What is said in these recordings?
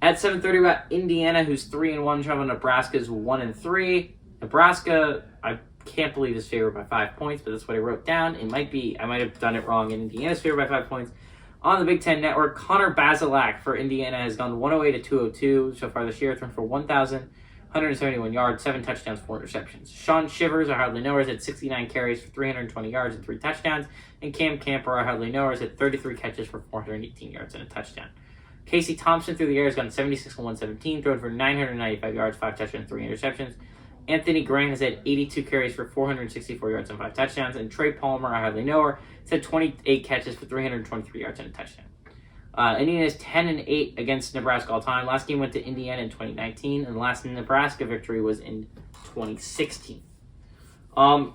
At 7:30, we got Indiana, who's 3-1, traveling to Nebraska's 1-3. Nebraska, I can't believe is favored by 5 points, but that's what I wrote down. It might be, I might have done it wrong. Indiana's favored by 5 points. On the Big Ten Network, Connor Bazelak for Indiana has gone 108 to 202 so far this year, thrown for 1,171 yards, 7 touchdowns, 4 interceptions. Sean Shivers, or hardly knowers, had 69 carries for 320 yards and 3 touchdowns, and Cam Camper, or hardly knowers, had 33 catches for 418 yards and a touchdown. Casey Thompson through the air has gone 76 and 117, thrown for 995 yards, 5 touchdowns, 3 interceptions. Anthony Grant has had 82 carries for 464 yards and 5 touchdowns. And Trey Palmer, I hardly know her, has had 28 catches for 323 yards and a touchdown. Indiana is 10-8 against Nebraska all time. Last game went to Indiana in 2019, and the last Nebraska victory was in 2016. So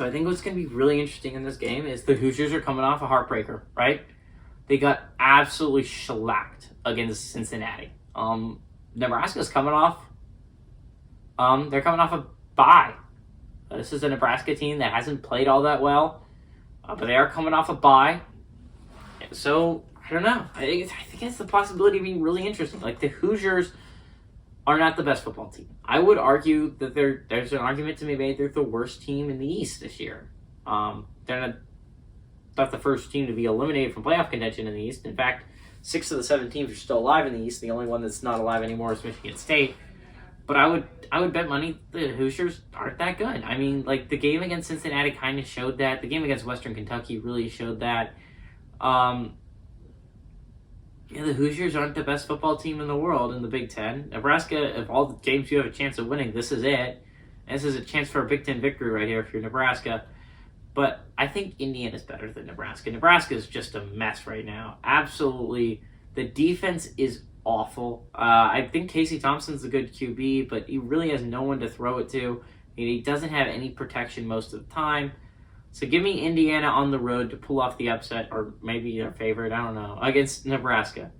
I think what's going to be really interesting in this game is the Hoosiers are coming off a heartbreaker, right? They got absolutely shellacked against Cincinnati. Nebraska's coming off. They're coming off a bye. This is a Nebraska team that hasn't played all that well, but they are coming off a bye. So I don't know. I think it's the possibility of being really interesting. Like, the Hoosiers are not the best football team. I would argue that there's an argument to be made they're the worst team in the East this year. They're not the first team to be eliminated from playoff contention in the East. In fact, 6 of the 7 teams are still alive in the East. The only one that's not alive anymore is Michigan State. But I would bet money the Hoosiers aren't that good. I mean, like, the game against Cincinnati kind of showed that. The game against Western Kentucky really showed that. The Hoosiers aren't the best football team in the world in the Big Ten. Nebraska, of all the games you have a chance of winning, this is it. And this is a chance for a Big Ten victory right here if you're Nebraska. But I think Indiana's better than Nebraska. Nebraska is just a mess right now. Absolutely. The defense is awful. I think Casey Thompson's a good QB, but he really has no one to throw it to. He doesn't have any protection most of the time. So give me Indiana on the road to pull off the upset, or maybe their favorite, I don't know, against Nebraska.